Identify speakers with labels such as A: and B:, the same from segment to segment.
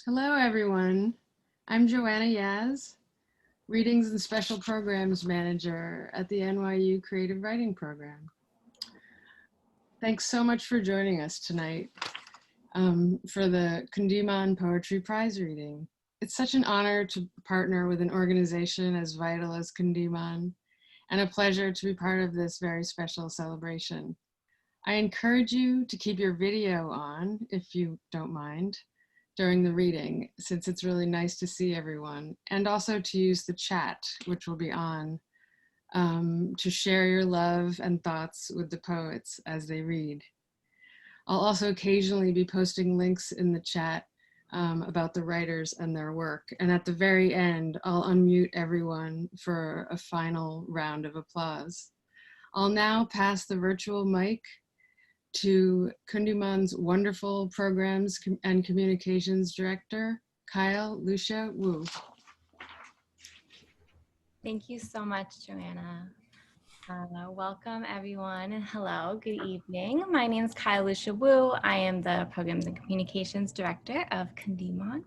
A: Hello, everyone. I'm Joanna Yaz, Readings and Special Programs Manager at the NYU Creative Writing Program. Thanks so much for joining us tonight for the Kundiman Poetry Prize reading. It's such an honor to partner with an organization as vital as Kundiman, and a pleasure to be part of this very special celebration. I encourage you to keep your video on, if you don't mind, during the reading, since it's really nice to see everyone, and also to use the chat, which will be on, to share your love and thoughts with the poets as they read. I'll also occasionally be posting links in the chat about the writers and their work. And at the very end, I'll unmute everyone for a final round of applause. I'll now pass the virtual mic to Kundiman's wonderful Programs and Communications Director, Callaloo Wu.
B: Thank you so much, Joanna. Welcome, everyone, and hello, good evening. My name is Callaloo Wu. I am the Programs and Communications Director of Kundiman.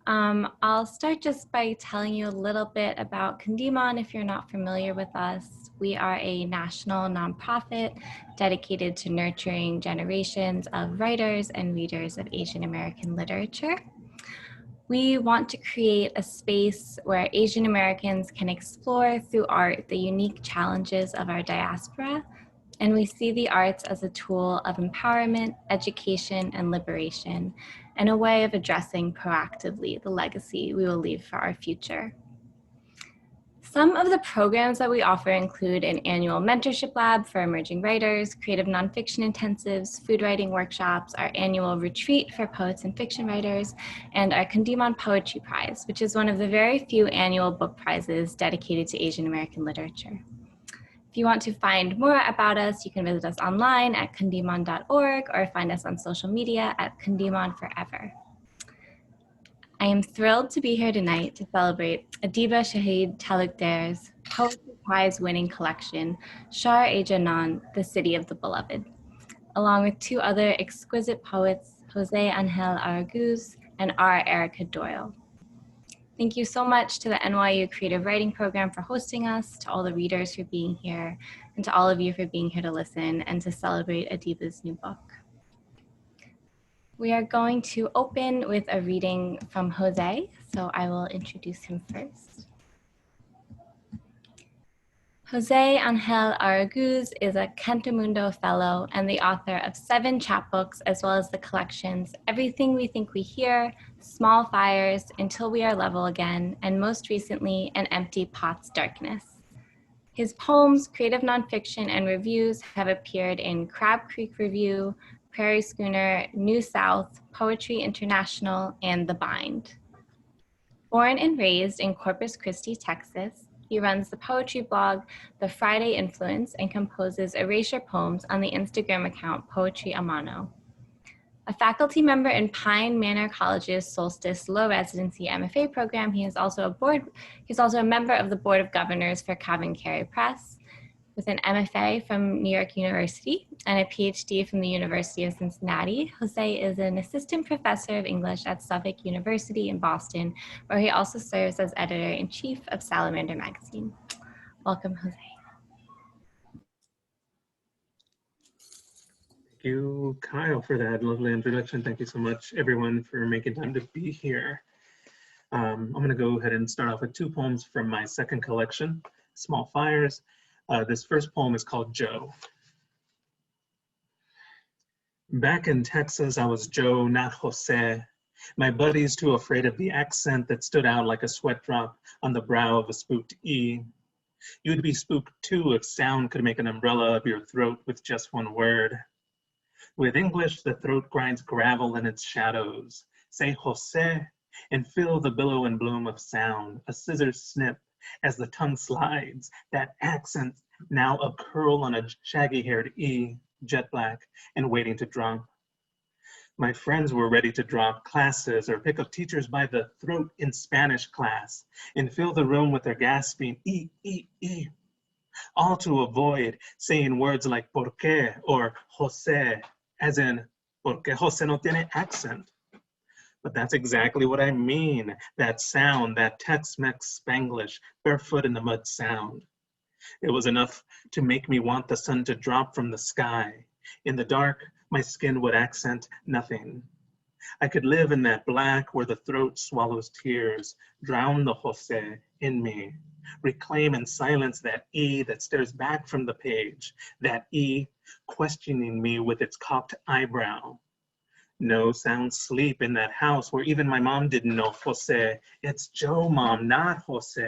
B: I'll start just by telling you a little bit about Kundiman if you're not familiar with us. We are a national nonprofit dedicated to nurturing generations of writers and readers of Asian American literature. We want to create a space where Asian Americans can explore through art the unique challenges of our diaspora, and we see the arts as a tool of empowerment, education, and liberation, and a way of addressing proactively the legacy we will leave for our future. Some of the programs that we offer include an annual mentorship lab for emerging writers, creative nonfiction intensives, food writing workshops, our annual retreat for poets and fiction writers, and our Kundiman Poetry Prize, which is one of the very few annual book prizes dedicated to Asian American literature. If you want to find more about us, you can visit us online at kundiman.org or find us on social media at Kundiman Forever. I am thrilled to be here tonight to celebrate Adeeba Shahid Talukder's Poetry Prize winning collection, Shahr-e-jaanaan, The City of the Beloved, along with two other exquisite poets, José Angel Araguz and R. Erica Doyle. Thank you so much to the NYU Creative Writing Program for hosting us, to all the readers for being here, and to all of you for being here to listen and to celebrate Adeeba's new book. We are going to open with a reading from José, so I will introduce him first. José Angel Araguz is a Cantamundo Fellow and the author of 7 chapbooks, as well as the collections Everything We Think We Hear, Small Fires, Until We Are Level Again, and most recently, An Empty Pot's Darkness. His poems, creative nonfiction, and reviews have appeared in Crab Creek Review, Prairie Schooner, New South, Poetry International, and The Bind. Born and raised in Corpus Christi, Texas, he runs the poetry blog The Friday Influence and composes erasure poems on the Instagram account Poetry a Mano. A faculty member in Pine Manor College's Solstice Low Residency MFA program, he is also a member of the Board of Governors for Covent-Garry Press, with an MFA from New York University and a PhD from the University of Cincinnati. José is an assistant professor of English at Suffolk University in Boston, where he also serves as editor-in-chief of Salamander magazine. Welcome, José.
C: Thank you, Kyle, for that lovely introduction. Thank you so much, everyone, for making time to be here. I'm going to go ahead and start off with 2 poems from my second collection, Small Fires. This first poem is called Joe. Back in Texas, I was Joe, not Jose. My buddies too afraid of the accent that stood out like a sweat drop on the brow of a spooked E. You'd be spooked too if sound could make an umbrella of your throat with just one word. With English, the throat grinds gravel in its shadows. Say Jose and feel the billow and bloom of sound, a scissor snip as the tongue slides, that accent now a curl on a shaggy-haired E, jet black and waiting to drop. My friends were ready to drop classes or pick up teachers by the throat in Spanish class and fill the room with their gasping E, E, E, all to avoid saying words like por qué or José, as in porque José no tiene accent. But that's exactly what I mean. That sound, that Tex-Mex Spanglish, barefoot in the mud sound. It was enough to make me want the sun to drop from the sky. In the dark, my skin would accent nothing. I could live in that black where the throat swallows tears, drown the Jose in me, reclaim and silence that E that stares back from the page, that E questioning me with its cocked eyebrow. No sound sleep in that house where even my mom didn't know Jose. It's Joe, Mom, not Jose.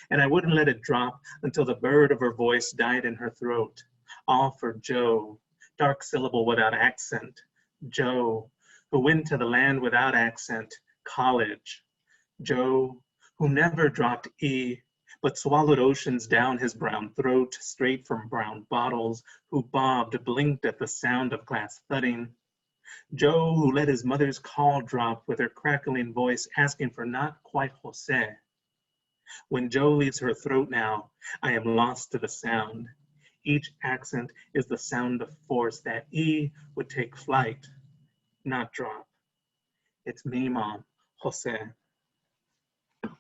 C: And I wouldn't let it drop until the bird of her voice died in her throat. All for Joe, dark syllable without accent. Joe, who went to the land without accent, college. Joe, who never dropped E, but swallowed oceans down his brown throat, straight from brown bottles, who bobbed, blinked at the sound of glass thudding. Joe, who let his mother's call drop with her crackling voice, asking for not quite Jose. When Joe leaves her throat now, I am lost to the sound. Each accent is the sound of force that E would take flight, not drop. It's me, Mom, Jose. All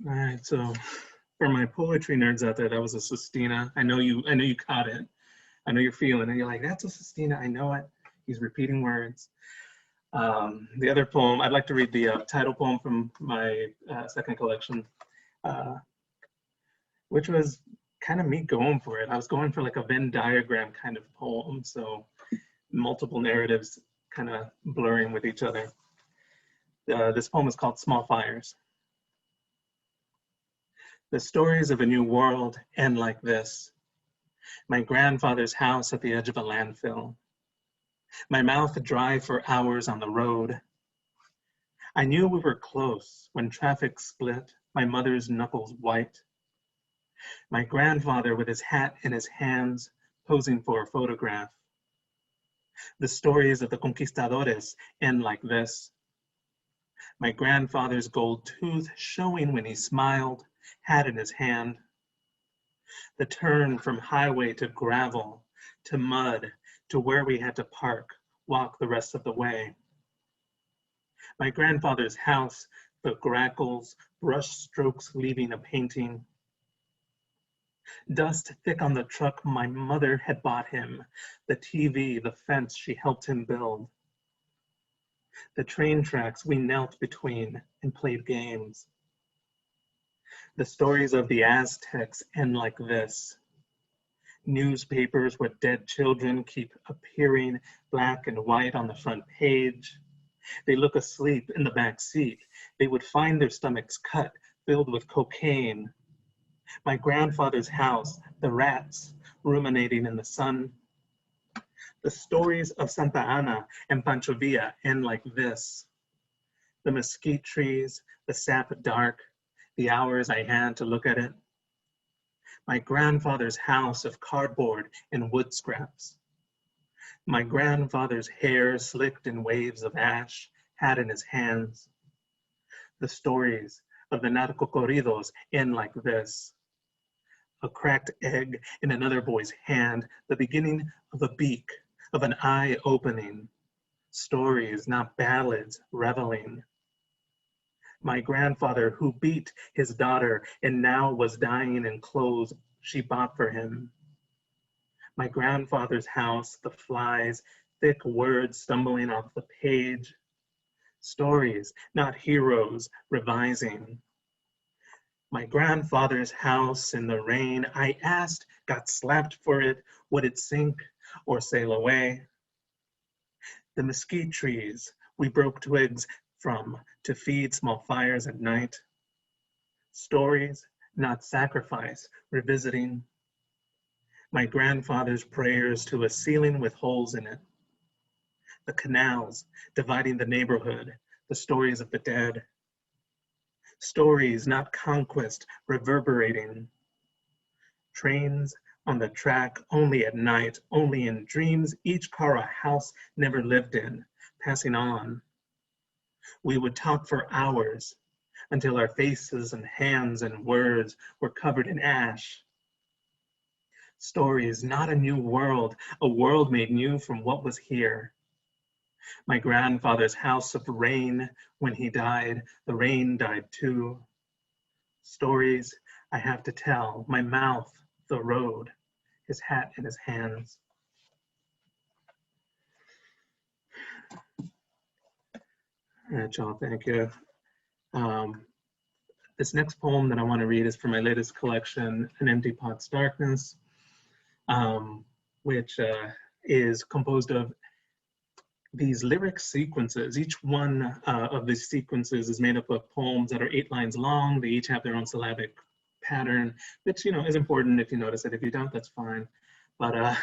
C: right, so for my poetry nerds out there, that was a sestina. I know you caught it. I know you're feeling it. You're like, that's a sestina. I know it. He's repeating words. The other poem, I'd like to read the title poem from my second collection, which was kind of me going for it. I was going for like a Venn diagram kind of poem, so multiple narratives kind of blurring with each other. This poem is called Small Fires. The stories of a new world end like this. My grandfather's house at the edge of a landfill. My mouth dry for hours on the road. I knew we were close when traffic split, my mother's knuckles white. My grandfather with his hat in his hands, posing for a photograph. The stories of the conquistadores end like this. My grandfather's gold tooth showing when he smiled, hat in his hand. The turn from highway to gravel, to mud, to where we had to park, walk the rest of the way. My grandfather's house, the grackles, brush strokes leaving a painting. Dust thick on the truck my mother had bought him, the TV, the fence she helped him build. The train tracks we knelt between and played games. The stories of the Aztecs end like this. Newspapers with dead children keep appearing black and white on the front page. They look asleep in the back seat. They would find their stomachs cut, filled with cocaine. My grandfather's house, the rats ruminating in the sun. The stories of Santa Ana and Pancho Villa end like this. The mesquite trees, the sap dark, the hours I had to look at it. My grandfather's house of cardboard and wood scraps. My grandfather's hair slicked in waves of ash, hat in his hands. The stories of the narco corridos end like this. A cracked egg in another boy's hand, the beginning of a beak, of an eye opening. Stories, not ballads, reveling. My grandfather who beat his daughter and now was dying in clothes she bought for him. My grandfather's house, the flies, thick words stumbling off the page. Stories, not heroes, revising. My grandfather's house in the rain, I asked, got slapped for it, would it sink or sail away? The mesquite trees we broke twigs from to feed small fires at night. Stories, not sacrifice, revisiting. My grandfather's prayers to a ceiling with holes in it. The canals dividing the neighborhood, the stories of the dead. Stories, not conquest, reverberating. Trains on the track, only at night, only in dreams, each car a house never lived in, passing on. We would talk for hours until our faces and hands and words were covered in ash. Stories, not a new world, a world made new from what was here. My grandfather's house of rain, when he died, the rain died too. Stories I have to tell, my mouth, the road, his hat in his hands. All right, y'all, thank you. This next poem that I want to read is from my latest collection, An Empty Pot's Darkness, which is composed of these lyric sequences. Each one of these sequences is made up of poems that are 8 lines long. They each have their own syllabic pattern, which, you know, is important if you notice it. If you don't, that's fine. But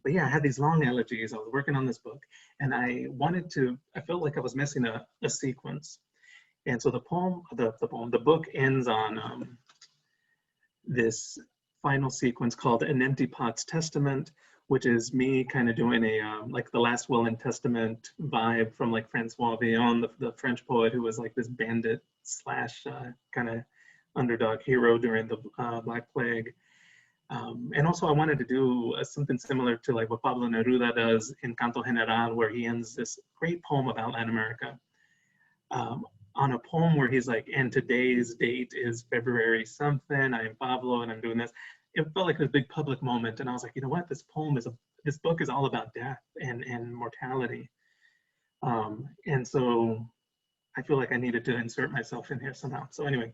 C: yeah, I had these long elegies. I was working on this book, and I felt like I was missing a sequence. And so the book ends on this final sequence called An Empty Pot's Testament, which is me kind of doing a, like the Last Will and Testament vibe from like Francois Villon, the French poet who was like this bandit slash kind of underdog hero during the Black Plague. And also I wanted to do something similar to like what Pablo Neruda does in Canto General, where he ends this great poem about Latin America on a poem where he's like, and today's date is February something, I am Pablo and I'm doing this. It felt like this big public moment, and I was like, you know what, this book is all about death and mortality. And so I feel like I needed to insert myself in here somehow. So anyway,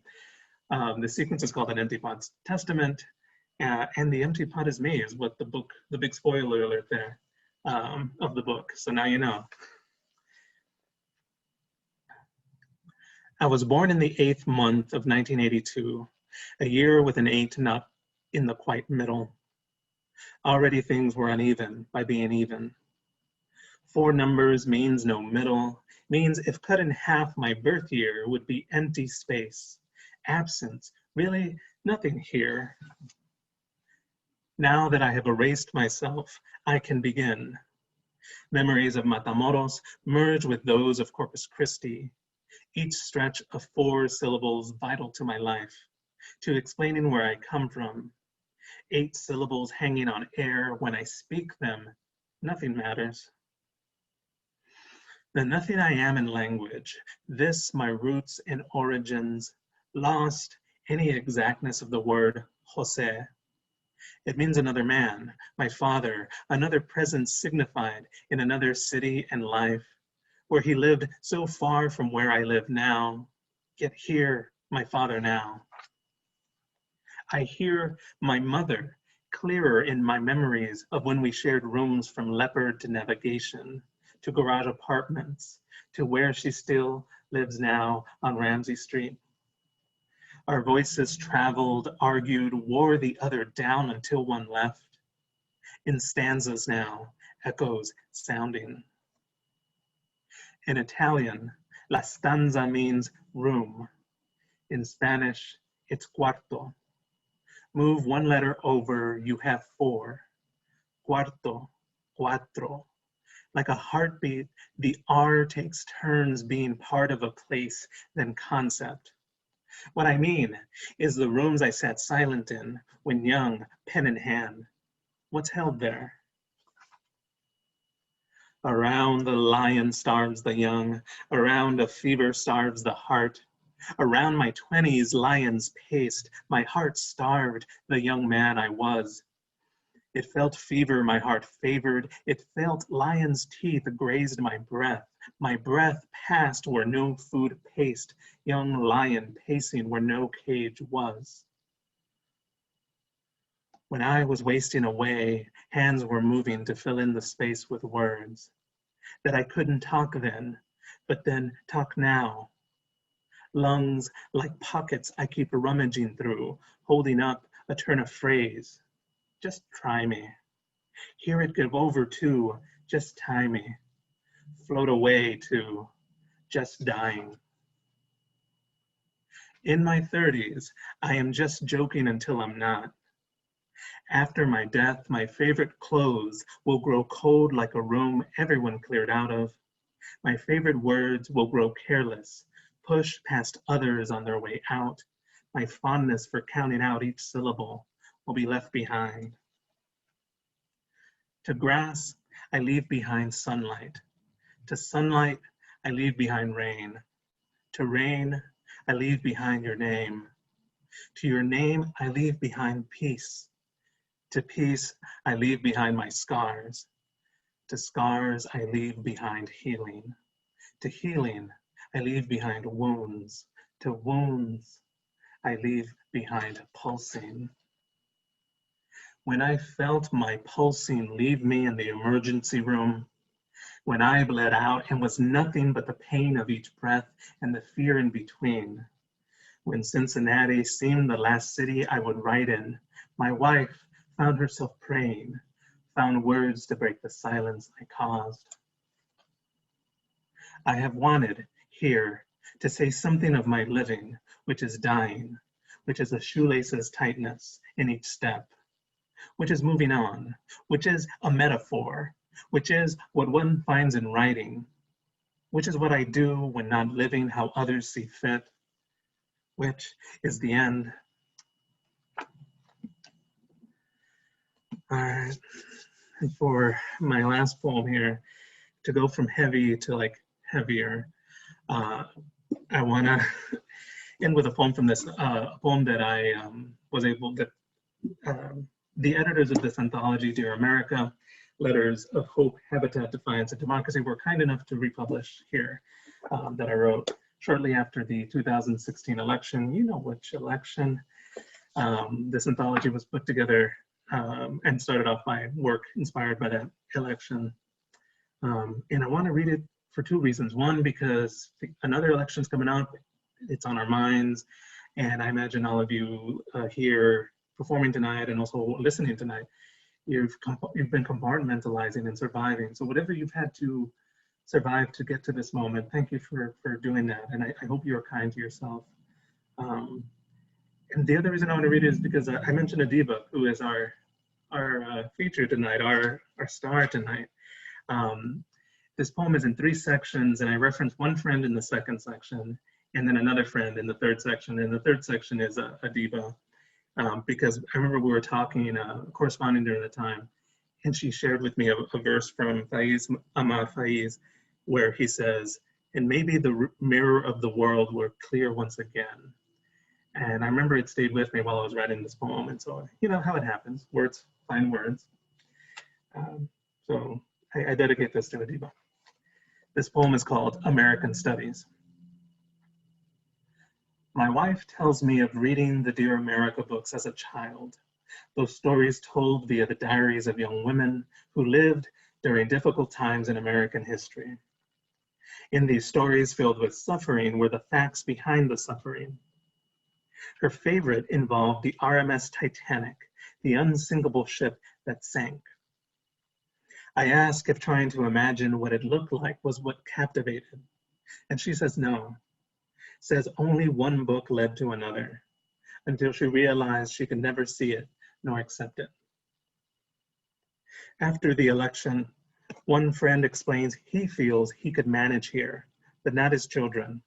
C: the sequence is called An Empty Pot's Testament, and the empty pot is me, is what the big spoiler alert there of the book. So now you know. I was born in the 8th month of 1982, a year with an 8 not in the quite middle. Already things were uneven by being even. 4 numbers means no middle, means if cut in half my birth year would be empty space, absence, really nothing here. Now that I have erased myself, I can begin. Memories of Matamoros merge with those of Corpus Christi, each stretch of 4 syllables vital to my life, to explaining where I come from. 8 syllables hanging on air when I speak them, nothing matters. The nothing I am in language, this my roots and origins, lost any exactness of the word José. It means another man, my father, another presence signified in another city and life, where he lived so far from where I live now, yet here, my father now. I hear my mother clearer in my memories of when we shared rooms from leopard to navigation, to garage apartments, to where she still lives now on Ramsey Street. Our voices traveled, argued, wore the other down until one left. In stanzas now, echoes sounding. In Italian, la stanza means room. In Spanish, it's cuarto. Move 1 letter over, you have 4. Cuarto, cuatro. Like a heartbeat, the R takes turns being part of a place, then concept. What I mean is the rooms I sat silent in when young, pen in hand. What's held there? Around the lion starves the young, around a fever starves the heart. Around my 20s, lions paced, my heart starved, the young man I was. It felt fever my heart favored, it felt lion's teeth grazed my breath passed where no food paced, young lion pacing where no cage was. When I was wasting away, hands were moving to fill in the space with words. That I couldn't talk then, but then talk now. Lungs like pockets I keep rummaging through, holding up a turn of phrase. Just try me. Hear it give over to, just tie me. Float away to, just dying. In my 30s, I am just joking until I'm not. After my death, my favorite clothes will grow cold like a room everyone cleared out of. My favorite words will grow careless, push past others on their way out. My fondness for counting out each syllable will be left behind. To grasp, I leave behind sunlight. To sunlight, I leave behind rain. To rain, I leave behind your name. To your name, I leave behind peace. To peace, I leave behind my scars. To scars, I leave behind healing. To healing, I leave behind wounds. To wounds, I leave behind pulsing. When I felt my pulsing leave me in the emergency room, when I bled out and was nothing but the pain of each breath and the fear in between, when Cincinnati seemed the last city I would write in, my wife found herself praying, found words to break the silence I caused. I have wanted here to say something of my living, which is dying, which is a shoelace's tightness in each step, which is moving on, which is a metaphor, which is what one finds in writing, which is what I do when not living how others see fit, which is the end. All right, and for my last poem here, to go from heavy to like heavier, I wanna end with a poem from this, a poem that I was able to, the editors of this anthology, Dear America, Letters of Hope, Habitat, Defiance, and Democracy, were kind enough to republish here, that I wrote shortly after the 2016 election. You know which election. This anthology was put together and started off by work inspired by that election. And I want to read it for two reasons. One, because another election's coming up, it's on our minds, and I imagine all of you here performing tonight and also listening tonight, you've been compartmentalizing and surviving. So whatever you've had to survive to get to this moment, thank you for doing that, and I hope you're kind to yourself. And the other reason I want to read it is because I mentioned Adeeba, who is our feature tonight, our star tonight. This poem is in 3 sections, and I reference one friend in the second section, and then another friend in the third section. And the third section is Adeeba, because I remember we were talking, corresponding during the time, and she shared with me a verse from Faiz Ahmad Faiz, where he says, "And maybe the mirror of the world will clear once again." And I remember it stayed with me while I was writing this poem. And so, you know how it happens, words find words. So I dedicate this to Adeeba. This poem is called American Studies. My wife tells me of reading the Dear America books as a child, those stories told via the diaries of young women who lived during difficult times in American history. In these stories filled with suffering were the facts behind the suffering. Her favorite involved the RMS Titanic, the unsinkable ship that sank. I ask if trying to imagine what it looked like was what captivated, and she says no, says only one book led to another, until she realized she could never see it nor accept it. After the election, one friend explains he feels he could manage here, but not his children.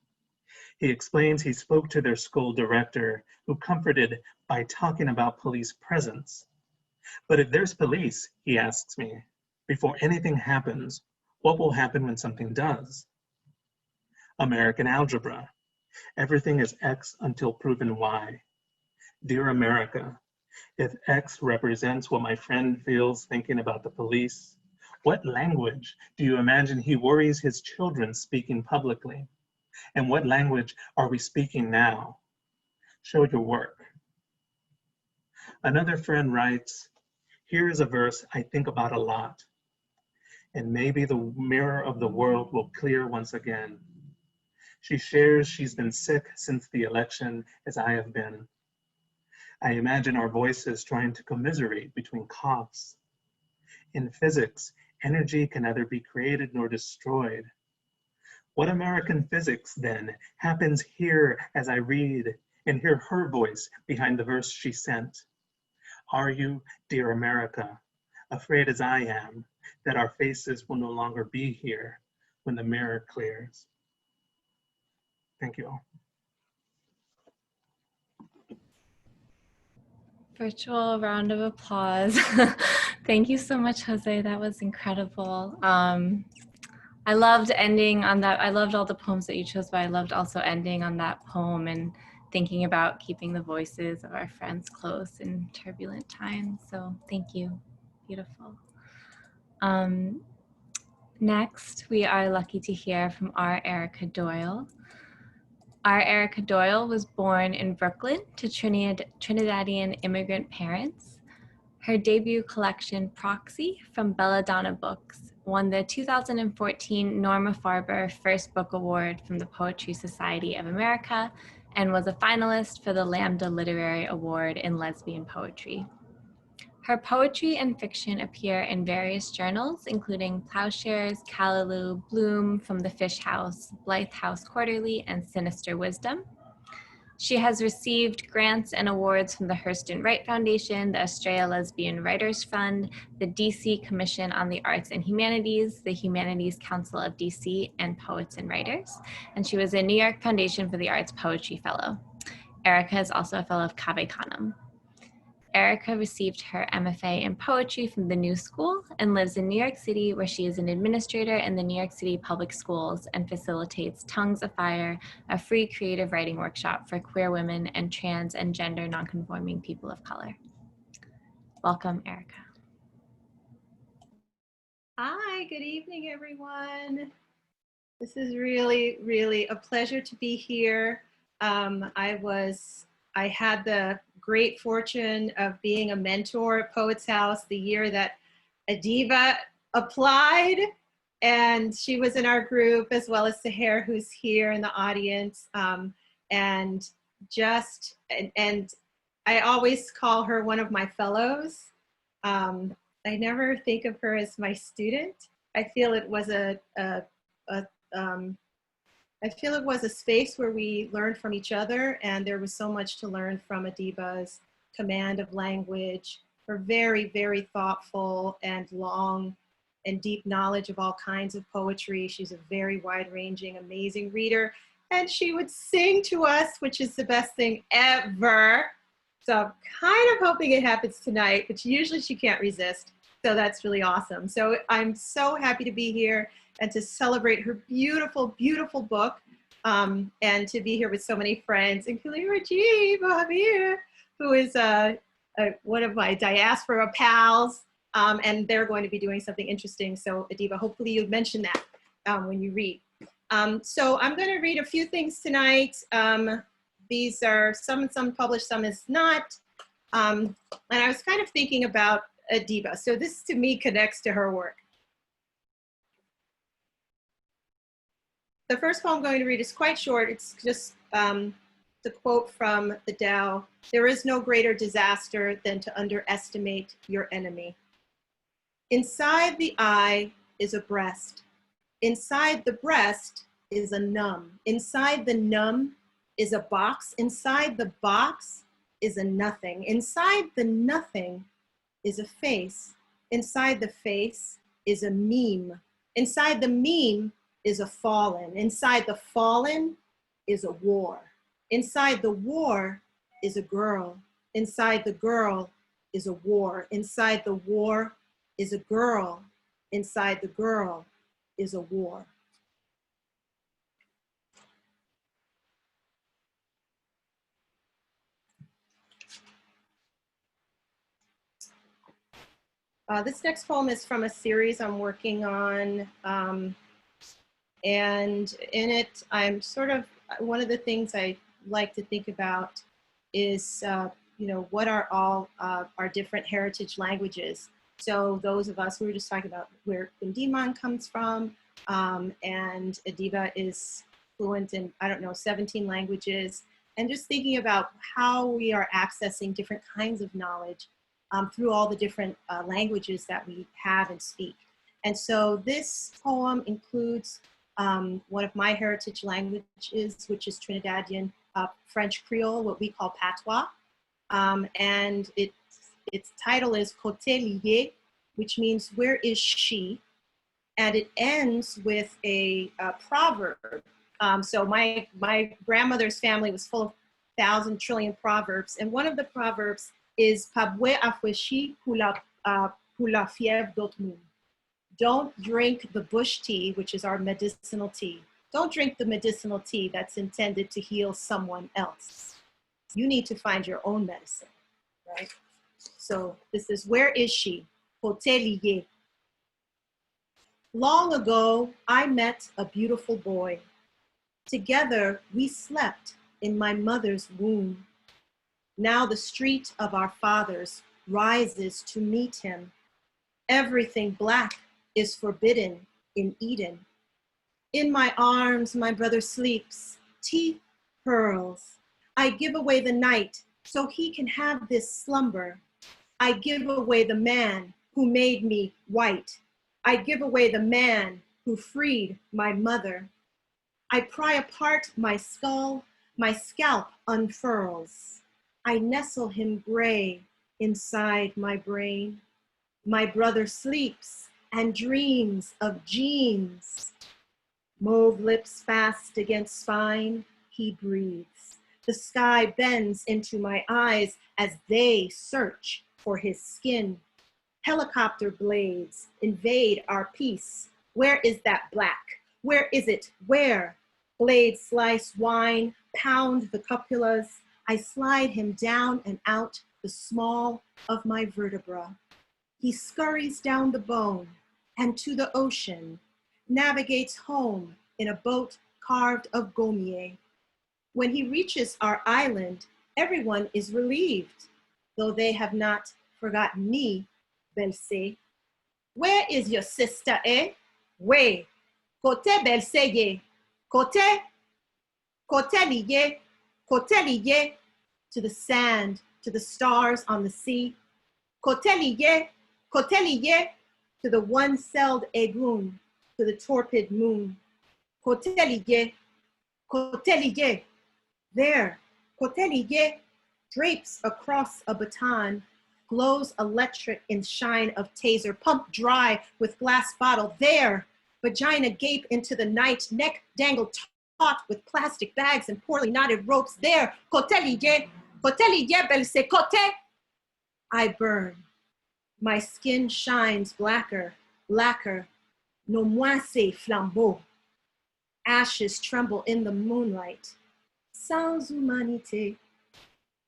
C: He explains he spoke to their school director, who comforted by talking about police presence. But if there's police, he asks me, before anything happens, what will happen when something does? American algebra. Everything is X until proven Y. Dear America, if X represents what my friend feels thinking about the police, what language do you imagine he worries his children speaking publicly? And what language are we speaking now? Show your work. Another friend writes, here is a verse I think about a lot, and maybe the mirror of the world will clear once again. She shares she's been sick since the election, as I have been. I imagine our voices trying to commiserate between coughs. In physics, energy can neither be created nor destroyed. What American physics, then, happens here as I read and hear her voice behind the verse she sent? Are you, dear America, afraid as I am that our faces will no longer be here when the mirror clears? Thank you all.
B: Virtual round of applause. Thank you so much, Jose. That was incredible. I loved ending on that. I loved all the poems that you chose, but I loved also ending on that poem and thinking about keeping the voices of our friends close in turbulent times. So thank you. Beautiful. Next, we are lucky to hear from our Erica Doyle. Our Erica Doyle was born in Brooklyn to Trinidadian immigrant parents. Her debut collection, Proxy, from Belladonna Books, won the 2014 Norma Farber First Book Award from the Poetry Society of America and was a finalist for the Lambda Literary Award in Lesbian Poetry. Her poetry and fiction appear in various journals, including Ploughshares, Callaloo, Bloom from the Fishouse, Blithe House Quarterly, and Sinister Wisdom. She has received grants and awards from the Hurston Wright Foundation, the Australia Lesbian Writers Fund, the DC Commission on the Arts and Humanities, the Humanities Council of DC, and Poets and Writers. And she was a New York Foundation for the Arts Poetry Fellow. Erica is also a fellow of Cave Canem. Erica received her MFA in poetry from the New School and lives in New York City, where she is an administrator in the New York City Public Schools and facilitates Tongues of Fire, a free creative writing workshop for queer women and trans and gender nonconforming people of color. Welcome, Erica.
D: Hi, good evening, everyone. This is really, really a pleasure to be here. I had the great fortune of being a mentor at Poets House the year that Adeeba applied, and she was in our group, as well as Seher, who's here in the audience. And I always call her one of my fellows. I never think of her as my student. I feel it was a space where we learned from each other, and there was so much to learn from Adeeba's command of language, her very, very thoughtful and long and deep knowledge of all kinds of poetry. She's a very wide-ranging, amazing reader, and she would sing to us, which is the best thing ever. So I'm kind of hoping it happens tonight, but usually she can't resist. So that's really awesome. So I'm so happy to be here and to celebrate her beautiful, beautiful book, and to be here with so many friends, including Rajiv here, who is one of my diaspora pals, and they're going to be doing something interesting. So Adeeba, hopefully you'll mention that when you read. So I'm going to read a few things tonight. These are some published, some is not. And I was kind of thinking about Adeeba. So this to me connects to her work. The first poem I'm going to read is quite short. It's just the quote from the Tao: "There is no greater disaster than to underestimate your enemy. Inside the eye is a breast. Inside the breast is a numb. Inside the numb is a box. Inside the box is a nothing. Inside the nothing is a face. Inside the face is a meme. Inside the meme is a fallen. Inside the fallen is a war. Inside the war is a girl. Inside the girl is a war. Inside the war is a girl. Inside the girl is a war." This next poem is from a series I'm working on. And in it, I'm sort of, one of the things I like to think about is, what are all our different heritage languages? So those of us, we were just talking about where Kundiman comes from, and Adeeba is fluent in, 17 languages, and just thinking about how we are accessing different kinds of knowledge through all the different languages that we have and speak. And so this poem includes one of my heritage languages, which is Trinidadian French Creole, what we call patois. And its title is Côté Lié, which means where is she? And it ends with a proverb. So my grandmother's family was full of 1,000 trillion proverbs. And one of the proverbs is Pabwe afweshi pour la fièvre d'autre. Don't drink the bush tea, which is our medicinal tea. Don't drink the medicinal tea that's intended to heal someone else. You need to find your own medicine, right? So this is, where is she? Hotelier. Long ago, I met a beautiful boy. Together, we slept in my mother's womb. Now the street of our fathers rises to meet him. Everything black is forbidden in Eden. In my arms, my brother sleeps, teeth pearls. I give away the night so he can have this slumber. I give away the man who made me white. I give away the man who freed my mother. I pry apart my skull, my scalp unfurls. I nestle him gray inside my brain. My brother sleeps and dreams of jeans. Mauve lips fast against spine, he breathes. The sky bends into my eyes as they search for his skin. Helicopter blades invade our peace. Where is that black? Where is it? Where? Blades slice wine, pound the cupulas. I slide him down and out the small of my vertebra. He scurries down the bone and to the ocean, navigates home in a boat carved of gommier. When he reaches our island, everyone is relieved, though they have not forgotten me, Belse. Where is your sister, eh? Where? Kote Belse ye. Kote liye. Kote liye. To the sand, to the stars on the sea. Kote liye. Kote liye. To the one-celled egun, to the torpid moon. Kote liye. Kote liye. There, Kote liye drapes across a baton, glows electric in shine of taser, pumped dry with glass bottle. There, vagina gape into the night, neck dangled taut with plastic bags and poorly knotted ropes. There, Kote liye Belse, Kote. I burn. My skin shines blacker, lacquer, no moise flambeau. Ashes tremble in the moonlight. Sans humanité.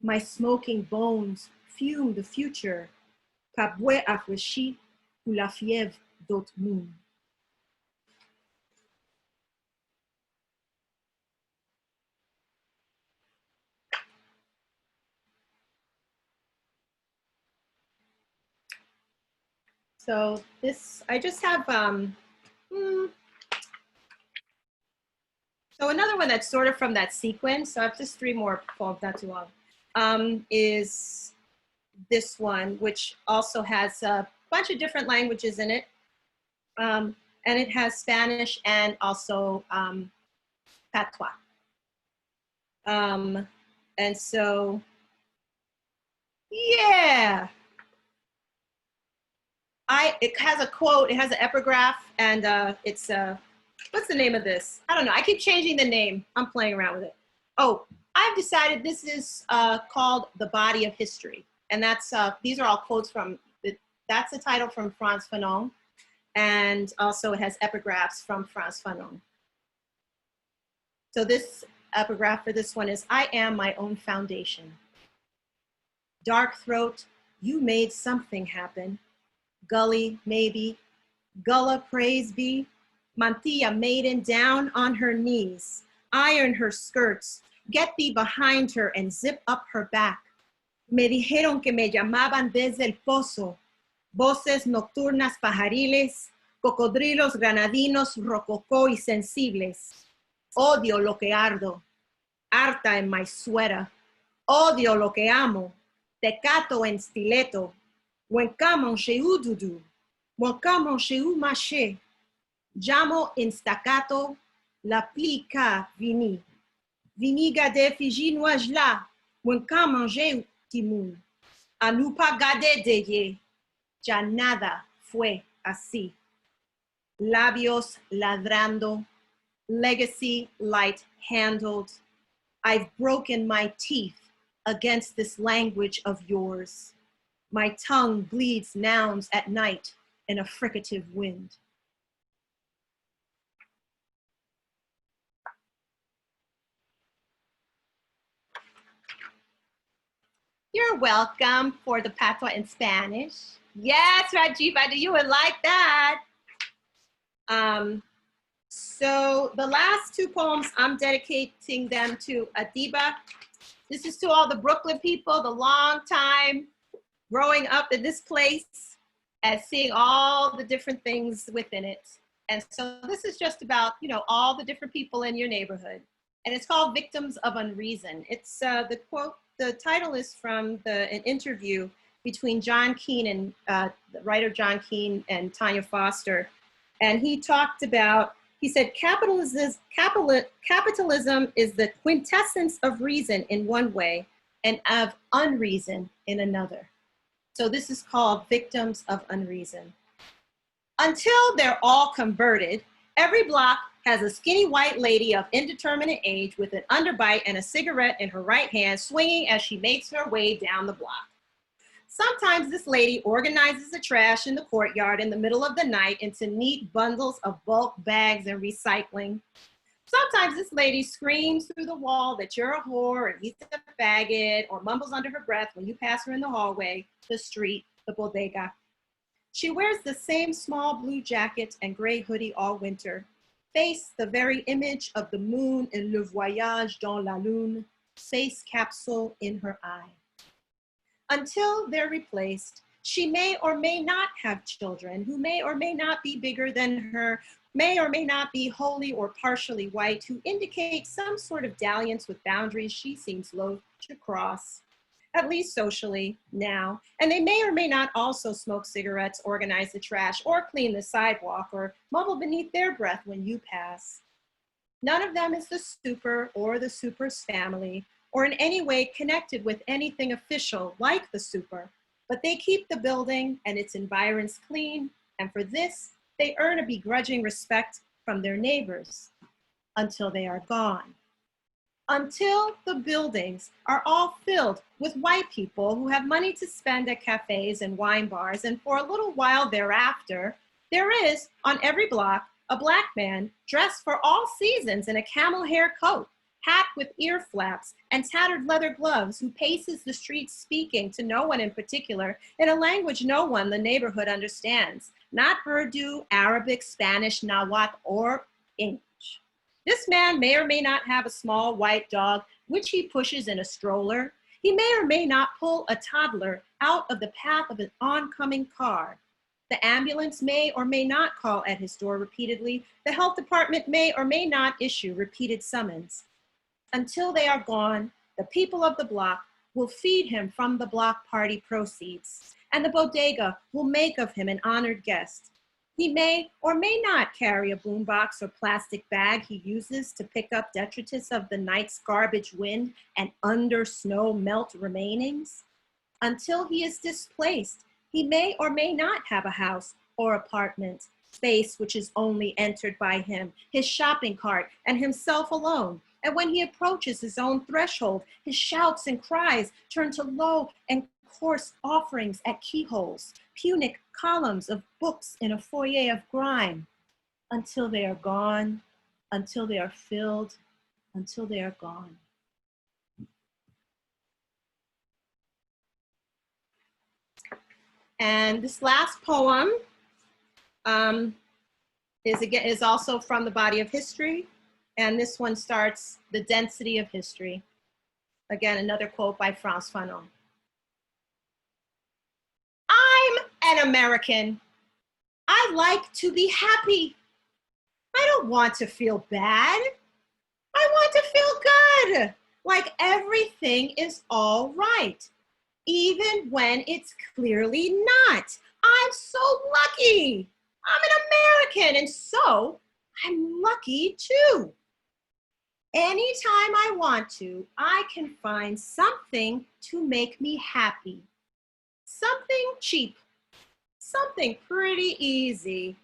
D: My smoking bones fume the future. Pabwe afreshi pour la fièvre d'autre moon. So this, I just have, so another one that's sort of from that sequence, so I have just 3 more poems, not too long, is this one, which also has a bunch of different languages in it. And it has Spanish and also patois. And so, yeah. It has a quote, it has an epigraph, and it's, what's the name of this? I don't know, I keep changing the name. I'm playing around with it. Oh, I've decided this is called The Body of History. And that's, these are all quotes from, that's a title from Frantz Fanon. And also it has epigraphs from Frantz Fanon. So this epigraph for this one is, I am my own foundation. Dark throat, you made something happen. Gully, maybe. Gullah, praise be. Mantilla maiden down on her knees. Iron her skirts. Get thee behind her and zip up her back. Me dijeron que me llamaban desde el pozo. Voces nocturnas pajariles. Cocodrilos granadinos rococó y sensibles. Odio lo que ardo. Harta en my sweater. Odio lo que amo. Tecato en stiletto. Wenkamon sheu dudu, wenkamon sheu maché, jamo in staccato, la plica vini, viniga de fiji noajla, wenkamon je timoun, anupa gade de ye, ya nada fue así. Labios ladrando, legacy light handled, I've broken my teeth against this language of yours. My tongue bleeds nouns at night in a fricative wind. You're welcome for the patois in Spanish. Yes, Rajiva, you would like that. So the last two poems, I'm dedicating them to Adeeba. This is to all the Brooklyn people, the long time growing up in this place and seeing all the different things within it. And so this is just about, you know, all the different people in your neighborhood. And it's called Victims of Unreason. It's the quote, the title is from an interview between John Keene and the writer John Keene and Tanya Foster. And he talked about, he said, capitalism is the quintessence of reason in one way and of unreason in another. So this is called Victims of Unreason. Until they're all converted, every block has a skinny white lady of indeterminate age with an underbite and a cigarette in her right hand swinging as she makes her way down the block. Sometimes this lady organizes the trash in the courtyard in the middle of the night into neat bundles of bulk bags and recycling. Sometimes this lady screams through the wall that you're a whore and he's a faggot, or mumbles under her breath when you pass her in the hallway, the street, the bodega. She wears the same small blue jacket and gray hoodie all winter, face the very image of the moon in Le Voyage dans la Lune, space capsule in her eye. Until they're replaced, she may or may not have children who may or may not be bigger than her, may or may not be wholly or partially white, who indicate some sort of dalliance with boundaries she seems loath to cross, at least socially now. And they may or may not also smoke cigarettes, organize the trash, or clean the sidewalk, or mumble beneath their breath when you pass. None of them is the super or the super's family, or in any way connected with anything official like the super, but they keep the building and its environs clean, and for this, they earn a begrudging respect from their neighbors until they are gone. Until the buildings are all filled with white people who have money to spend at cafes and wine bars, and for a little while thereafter, there is on every block a black man dressed for all seasons in a camel hair coat, hat with ear flaps and tattered leather gloves, who paces the streets speaking to no one in particular in a language no one in the neighborhood understands, not Urdu, Arabic, Spanish, Nahuatl, or English. This man may or may not have a small white dog, which he pushes in a stroller. He may or may not pull a toddler out of the path of an oncoming car. The ambulance may or may not call at his door repeatedly. The health department may or may not issue repeated summons. Until they are gone, the people of the block will feed him from the block party proceeds, and the bodega will make of him an honored guest. He may or may not carry a boombox or plastic bag he uses to pick up detritus of the night's garbage wind and under snow melt remainings. Until he is displaced, he may or may not have a house or apartment, space which is only entered by him, his shopping cart, and himself alone. And when he approaches his own threshold, his shouts and cries turn to low and coarse offerings at keyholes, punic columns of books in a foyer of grime, until they are gone, until they are filled, until they are gone. And this last poem is also from the body of history. And this one starts, The Density of History. Again, another quote by Frantz Fanon. I'm an American. I like to be happy. I don't want to feel bad. I want to feel good, like everything is all right, even when it's clearly not. I'm so lucky. I'm an American, and so I'm lucky too. Anytime I want to, I can find something to make me happy. Something cheap, something pretty easy.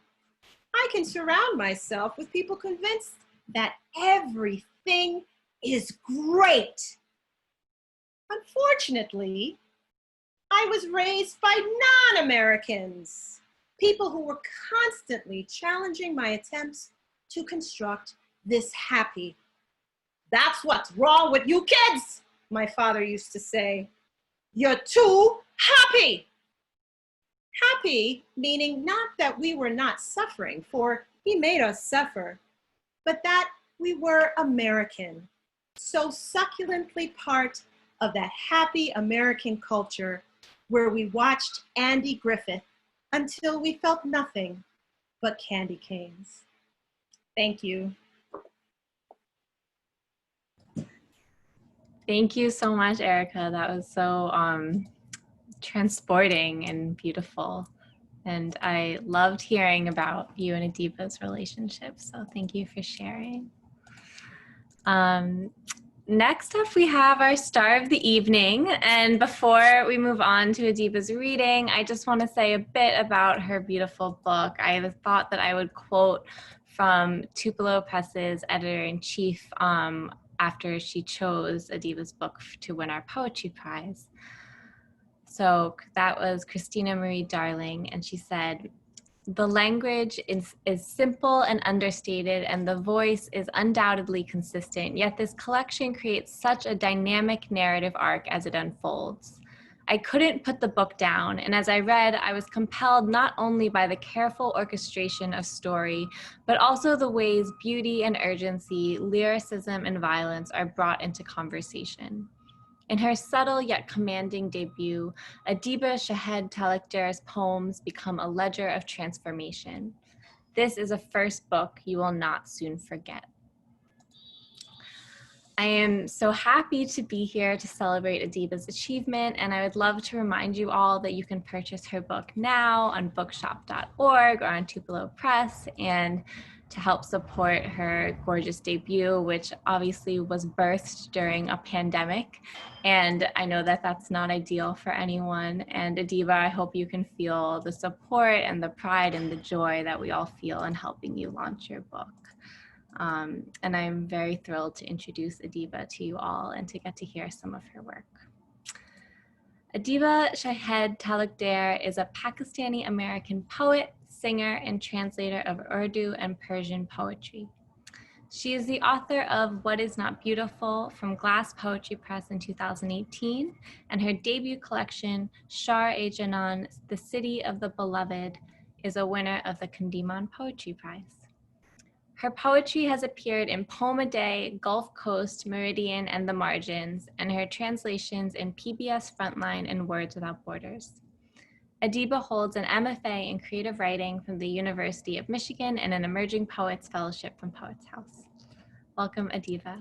D: I can surround myself with people convinced that everything is great. Unfortunately, I was raised by non-Americans, people who were constantly challenging my attempts to construct this happy. That's what's wrong with you kids, my father used to say. You're too happy. Happy meaning not that we were not suffering, for he made us suffer, but that we were American, so succulently part of that happy American culture where we watched Andy Griffith until we felt nothing but candy canes. Thank you.
B: Thank you so much, Erica. That was so transporting and beautiful. And I loved hearing about you and Adeeba's relationship. So thank you for sharing. Next up, we have our star of the evening. And before we move on to Adeeba's reading, I just want to say a bit about her beautiful book. I thought that I would quote from Tupelo Press's editor-in-chief after she chose Adeeba's book to win our poetry prize. So that was Christina Marie Darling, and she said, "The language is simple and understated, and the voice is undoubtedly consistent, yet this collection creates such a dynamic narrative arc as it unfolds. I couldn't put the book down, and as I read, I was compelled not only by the careful orchestration of story, but also the ways beauty and urgency, lyricism and violence are brought into conversation. In her subtle yet commanding debut, Adeeba Shahid Talukder's poems become a ledger of transformation. This is a first book you will not soon forget." I am so happy to be here to celebrate Adeeba's achievement, and I would love to remind you all that you can purchase her book now on bookshop.org or on Tupelo Press, and to help support her gorgeous debut, which obviously was birthed during a pandemic. And I know that that's not ideal for anyone. And Adeeba, I hope you can feel the support and the pride and the joy that we all feel in helping you launch your book. And I'm very thrilled to introduce Adeeba to you all and to get to hear some of her work. Adeeba Shahid Talukder is a Pakistani American poet, singer, and translator of Urdu and Persian poetry. She is the author of What Is Not Beautiful from Glass Poetry Press in 2018, and her debut collection, Shahr-e-jaanaan, The City of the Beloved, is a winner of the Kundiman Poetry Prize. Her poetry has appeared in Poem a Day, Gulf Coast, Meridian, and The Margins, and her translations in PBS Frontline and Words Without Borders. Adeeba holds an MFA in creative writing from the University of Michigan and an Emerging Poets Fellowship from Poets House. Welcome, Adeeba.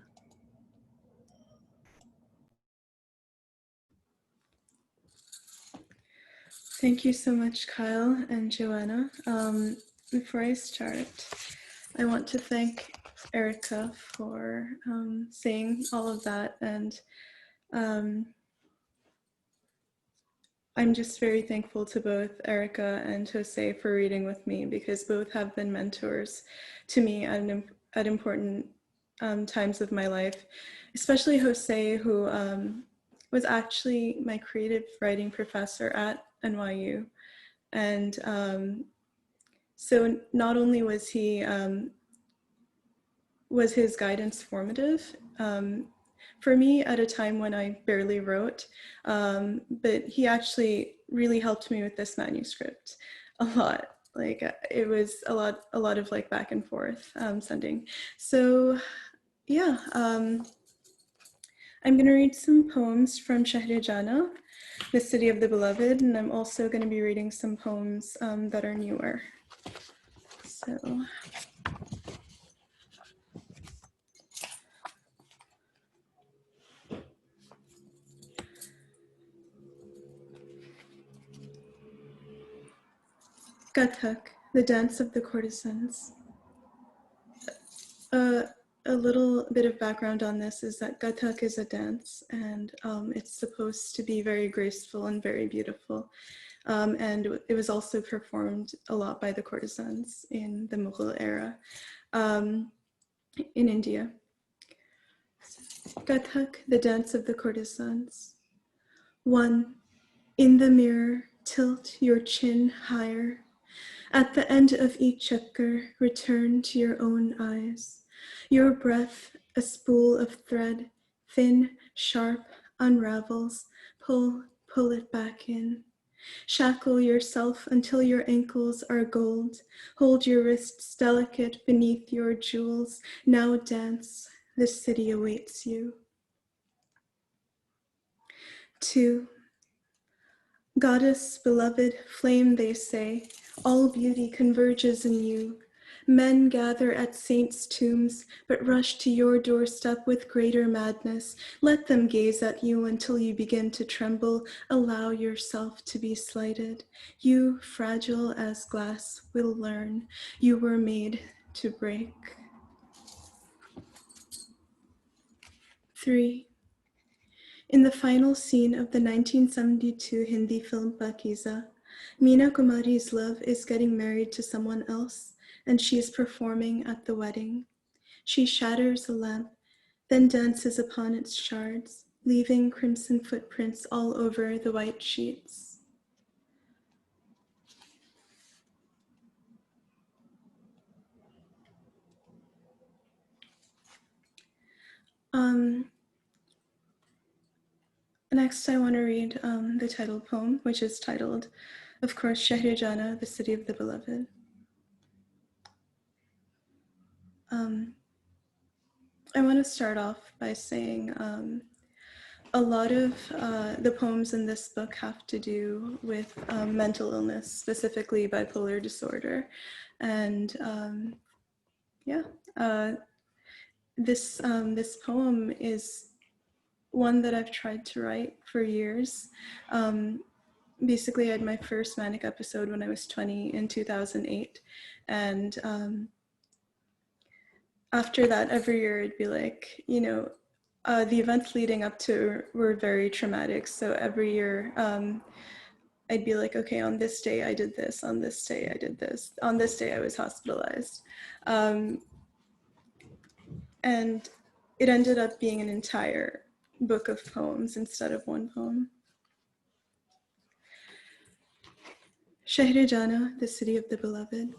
E: Thank you so much, Kyle and Joanna. Before I start, I want to thank Erica for saying all of that, and I'm just very thankful to both Erica and José for reading with me, because both have been mentors to me at important times of my life, especially José, who was actually my creative writing professor at NYU. And so not only was his guidance formative for me at a time when I barely wrote, but he actually really helped me with this manuscript a lot. Like it was a lot of like back and forth sending. So yeah, I'm gonna read some poems from Shahr-e-jaanaan, The City of the Beloved, and I'm also gonna be reading some poems that are newer. So. Kathak, the dance of the courtesans. A little bit of background on this is that Kathak is a dance, and it's supposed to be very graceful and very beautiful. And it was also performed a lot by the courtesans in the Mughal era in India. Kathak, the dance of the courtesans. 1. In the mirror, tilt your chin higher. At the end of each chakkar, return to your own eyes. Your breath, a spool of thread, thin, sharp, unravels. Pull it back in. Shackle yourself until your ankles are gold. Hold your wrists delicate beneath your jewels. Now dance, the city awaits you. 2. Goddess, beloved, flame, they say, all beauty converges in you. Men gather at saints' tombs, but rush to your doorstep with greater madness. Let them gaze at you until you begin to tremble. Allow yourself to be slighted. You, fragile as glass, will learn. You were made to break. 3. In the final scene of the 1972 Hindi film Pakiza, Meena Kumari's love is getting married to someone else, and she is performing at the wedding. She shatters a lamp, then dances upon its shards, leaving crimson footprints all over the white sheets. Next, I want to read the title poem, which is titled, of course, Shahr-e-jaanaan, the City of the Beloved. I want to start off by saying a lot of the poems in this book have to do with mental illness, specifically bipolar disorder. And this poem is one that I've tried to write for years. Basically, I had my first manic episode when I was 20 in 2008. And after that, every year it'd be like, the events leading up to were very traumatic. So every year I'd be like, okay, on this day I did this, on this day I did this, on this day I was hospitalized. And it ended up being an entire book of poems instead of one poem. Shahr-e-jaanaan, the City of the Beloved.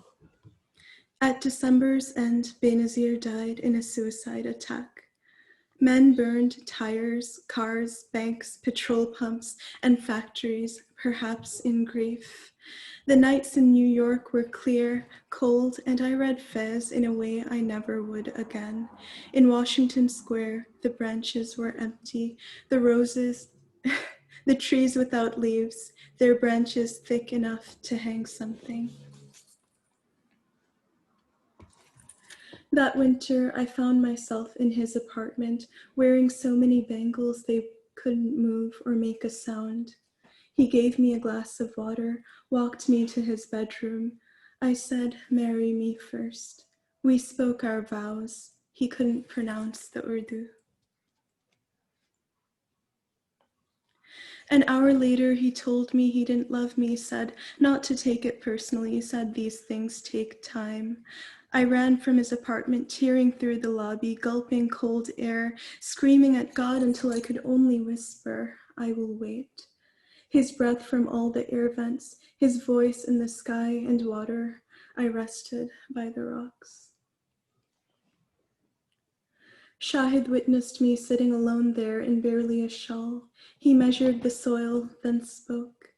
E: At December's end, Benazir died in a suicide attack. Men burned tires, cars, banks, petrol pumps, and factories, perhaps in grief. The nights in New York were clear, cold, and I read Fez in a way I never would again. In Washington Square, the branches were empty, the roses, the trees without leaves, their branches thick enough to hang something. That winter, I found myself in his apartment, wearing so many bangles they couldn't move or make a sound. He gave me a glass of water, walked me to his bedroom. I said, "Marry me first." We spoke our vows. He couldn't pronounce the Urdu. An hour later, he told me he didn't love me, said not to take it personally, said these things take time. I ran from his apartment, tearing through the lobby, gulping cold air, screaming at God until I could only whisper, "I will wait." His breath from all the air vents, his voice in the sky and water. I rested by the rocks. Shahid witnessed me sitting alone there in barely a shawl. He measured the soil, then spoke.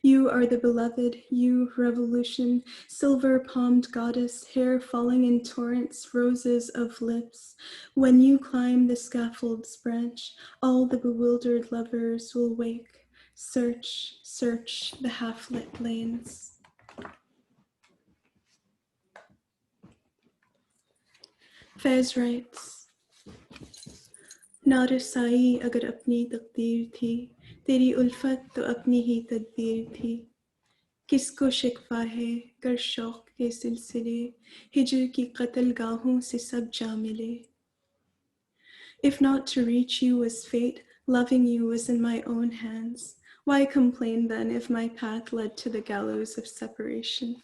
E: "You are the beloved, you, revolution, silver-palmed goddess, hair falling in torrents, roses of lips. When you climb the scaffold's branch, all the bewildered lovers will wake. Search, search the half-lit lanes." Faiz writes, "ना रसाई अगर अपनी तकदीर थी, तेरी उल्फत तो अपनी ही तदबीर थी। किसको शिकवा है कर शौक के सिलसिले, हिजर की कत्ल गाहों से सब जा मिले। If not to reach you was fate, loving you was in my own hands. Why complain then if my path led to the gallows of separation?"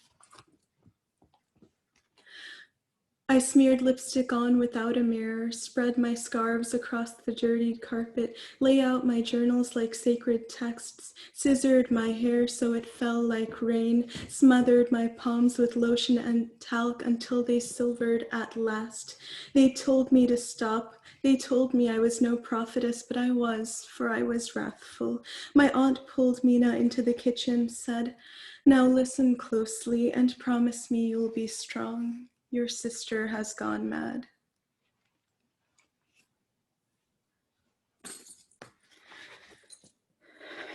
E: I smeared lipstick on without a mirror, spread my scarves across the dirtied carpet, lay out my journals like sacred texts, scissored my hair so it fell like rain, smothered my palms with lotion and talc until they silvered at last. They told me to stop. They told me I was no prophetess, but I was, for I was wrathful. My aunt pulled Mina into the kitchen, said, "Now listen closely and promise me you'll be strong. Your sister has gone mad."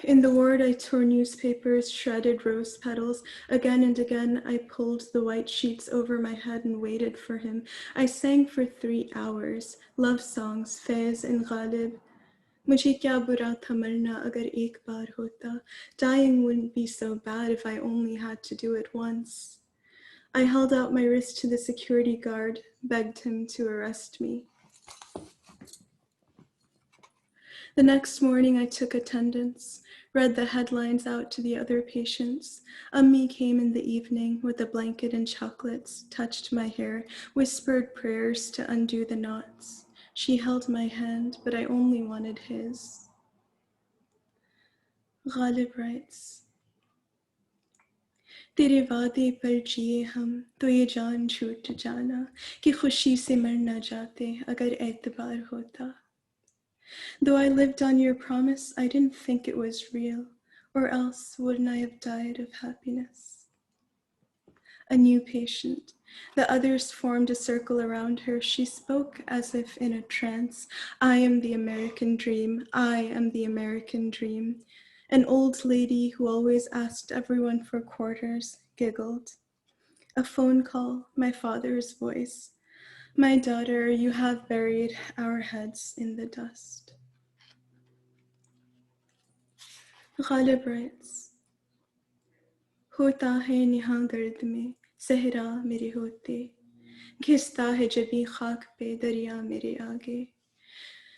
E: In the ward, I tore newspapers, shredded rose petals. Again and again, I pulled the white sheets over my head and waited for him. I sang for 3 hours, love songs, Faiz and Ghalib. Mujhe kya bura tha marna agar ek baar hota. Dying wouldn't be so bad if I only had to do it once. I held out my wrist to the security guard, begged him to arrest me. The next morning, I took attendance, read the headlines out to the other patients. Ammi came in the evening with a blanket and chocolates, touched my hair, whispered prayers to undo the knots. She held my hand, but I only wanted his. Ghalib writes, तेरे वादे पर जिए हम तो ये जान छूट जाना कि खुशी से मर न जाते अगर एतबार होता. Though I lived on your promise, I didn't think it was real, or else wouldn't I have died of happiness? A new patient. The others formed a circle around her. She spoke as if in a trance. I am the American dream. I am the American dream. An old lady who always asked everyone for quarters giggled. A phone call, my father's voice. My daughter, you have buried our heads in the dust. Ghalib writes, होता है निहाँ गर्द में सहरा मेरे होते घिसता है जबी खाक पे दरिया मेरे आगे.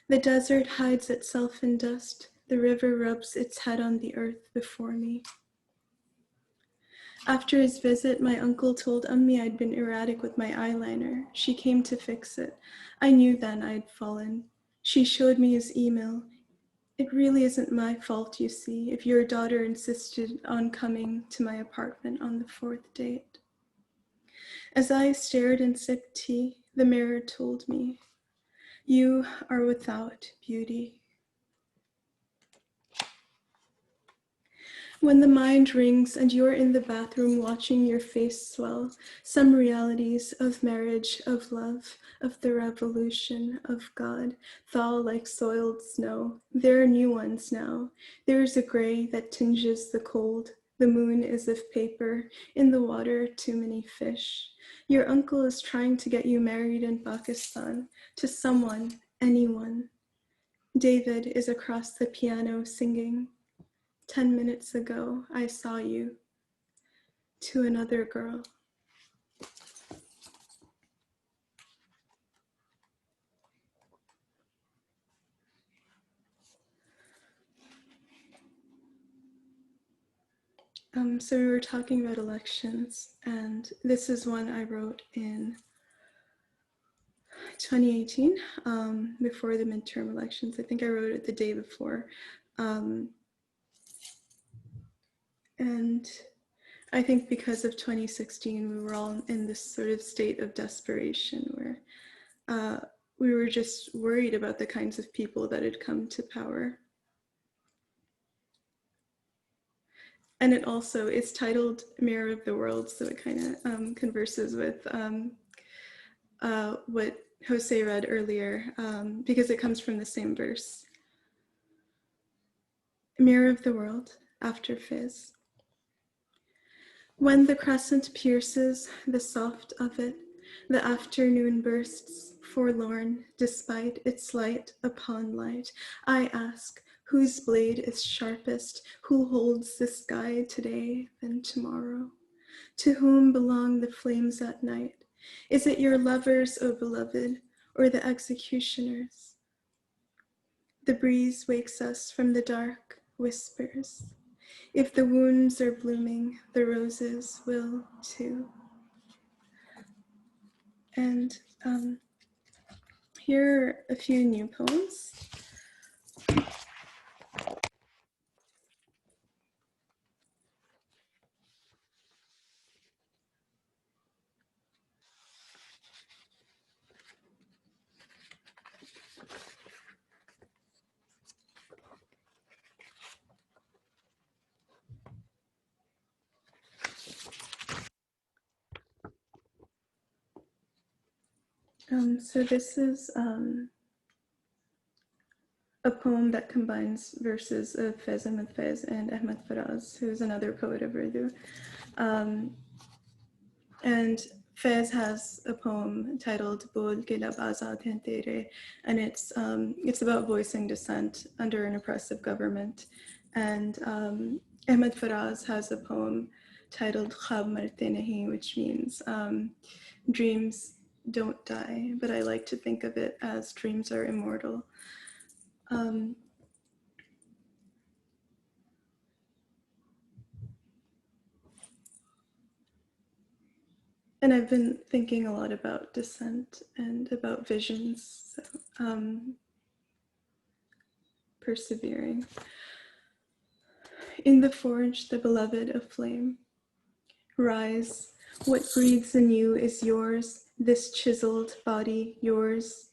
E: The desert hides itself in dust. The river rubs its head on the earth before me. After his visit, my uncle told Ammi I'd been erratic with my eyeliner. She came to fix it. I knew then I'd fallen. She showed me his email. It really isn't my fault, you see, if your daughter insisted on coming to my apartment on the 4th date. As I stared and sipped tea, the mirror told me, you are without beauty. When the mind rings and you're in the bathroom watching your face swell, some realities of marriage, of love, of the revolution, of God, thaw like soiled snow. There are new ones now. There is a gray that tinges the cold. The moon is of paper. In the water, too many fish. Your uncle is trying to get you married in Pakistan to someone, anyone. David is across the piano singing. 10 minutes ago, I saw you to another girl. So we were talking about elections, and this is one I wrote in 2018, before the midterm elections. I think I wrote it the day before. And I think because of 2016, we were all in this sort of state of desperation where we were just worried about the kinds of people that had come to power. And it's titled Mirror of the World, so it kind of converses with what Jose read earlier, because it comes from the same verse. Mirror of the World, after Fizz. When the crescent pierces the soft of it, the afternoon bursts, forlorn, despite its light upon light. I ask, whose blade is sharpest? Who holds the sky today and tomorrow? To whom belong the flames at night? Is it your lovers, O beloved, or the executioners? The breeze wakes us from the dark, whispers. If the wounds are blooming, the roses will too. And here are a few new poems. So this is a poem that combines verses of Faiz Ahmed Faiz and Ahmed Faraz, who's another poet of Urdu. And Faiz has a poem titled Bol ke lab azad hain tere, and it's about voicing dissent under an oppressive government. And Ahmed Faraz has a poem titled Khab marte nahi, which means dreams don't die, but I like to think of it as dreams are immortal. And I've been thinking a lot about dissent and about visions, so, persevering. In the forge, the beloved of flame, rise, what breathes in you is yours, this chiseled body yours.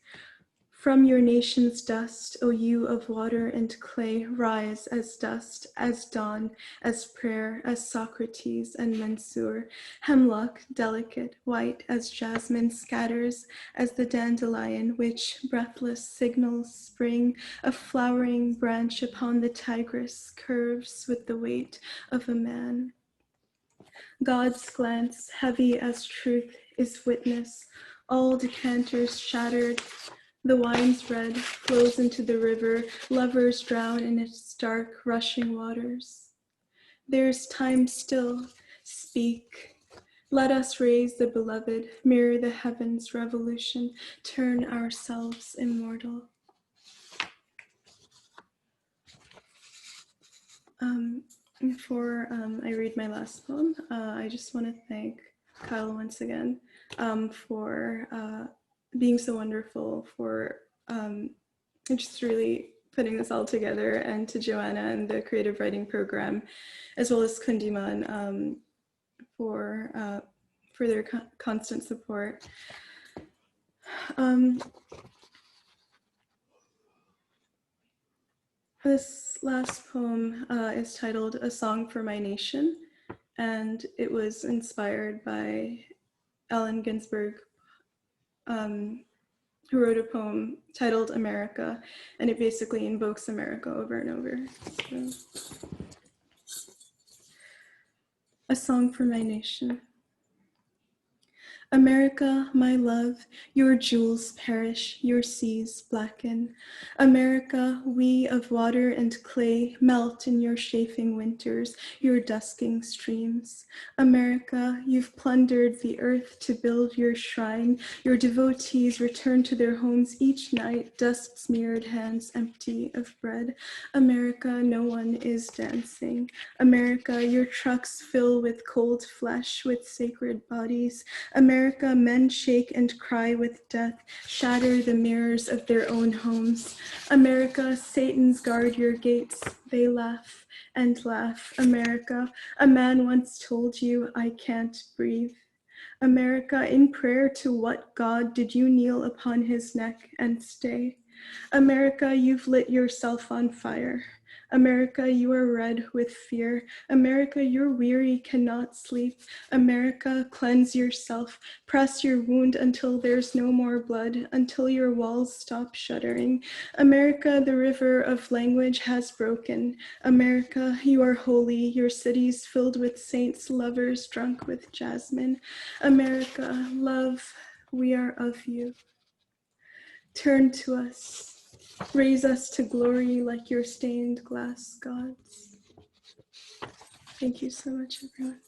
E: From your nation's dust, O you of water and clay, rise as dust, as dawn, as prayer, as Socrates and Mansour. Hemlock, delicate, white as jasmine, scatters as the dandelion, which, breathless, signals spring. A flowering branch upon the Tigris curves with the weight of a man. God's glance, heavy as truth, is witness. All decanters shattered. The wine's red flows into the river. Lovers drown in its dark, rushing waters. There's time still. Speak. Let us raise the beloved, mirror the heavens' revolution, turn ourselves immortal. Before I read my last poem, I just want to thank Kyle once again for being so wonderful, for just really putting this all together, and to Joanna and the creative writing program, as well as Kundiman for their constant support. This last poem is titled A Song for My Nation, and it was inspired by Allen Ginsberg, who wrote a poem titled America, and it basically invokes America over and over. So, A Song for My Nation. America, my love, your jewels perish, your seas blacken. America, we of water and clay melt in your chafing winters, your dusking streams. America, you've plundered the earth to build your shrine. Your devotees return to their homes each night, dust-smeared hands empty of bread. America, no one is dancing. America, your trucks fill with cold flesh, with sacred bodies. America, men shake and cry with death, shatter the mirrors of their own homes. America, Satans guard your gates, they laugh and laugh. America, a man once told you, I can't breathe. America, in prayer to what God did you kneel upon his neck and stay? America, you've lit yourself on fire. America, you are red with fear. America, you're weary, cannot sleep. America, cleanse yourself. Press your wound until there's no more blood, until your walls stop shuddering. America, the river of language has broken. America, you are holy, your cities filled with saints, lovers drunk with jasmine. America, love, we are of you. Turn to us. Raise us to glory like your stained glass gods. Thank you so much, everyone.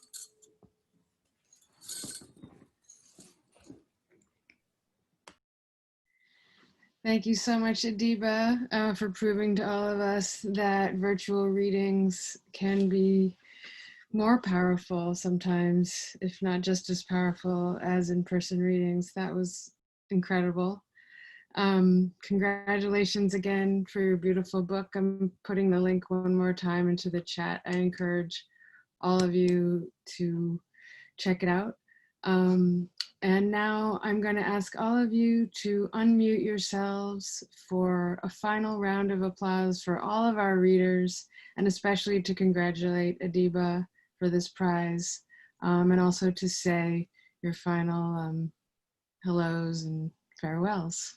A: Thank you so much, Adeeba, for proving to all of us that virtual readings can be more powerful sometimes, if not just as powerful as in-person readings. That was incredible. Congratulations again for your beautiful book. I'm putting the link one more time into the chat. I encourage all of you to check it out. And now I'm going to ask all of you to unmute yourselves for a final round of applause for all of our readers, and especially to congratulate Adeeba for this prize, and also to say your final hellos and farewells.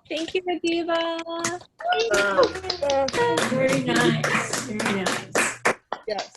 B: Thank you, Adeeba.
F: Very nice. Very nice.
D: Yes.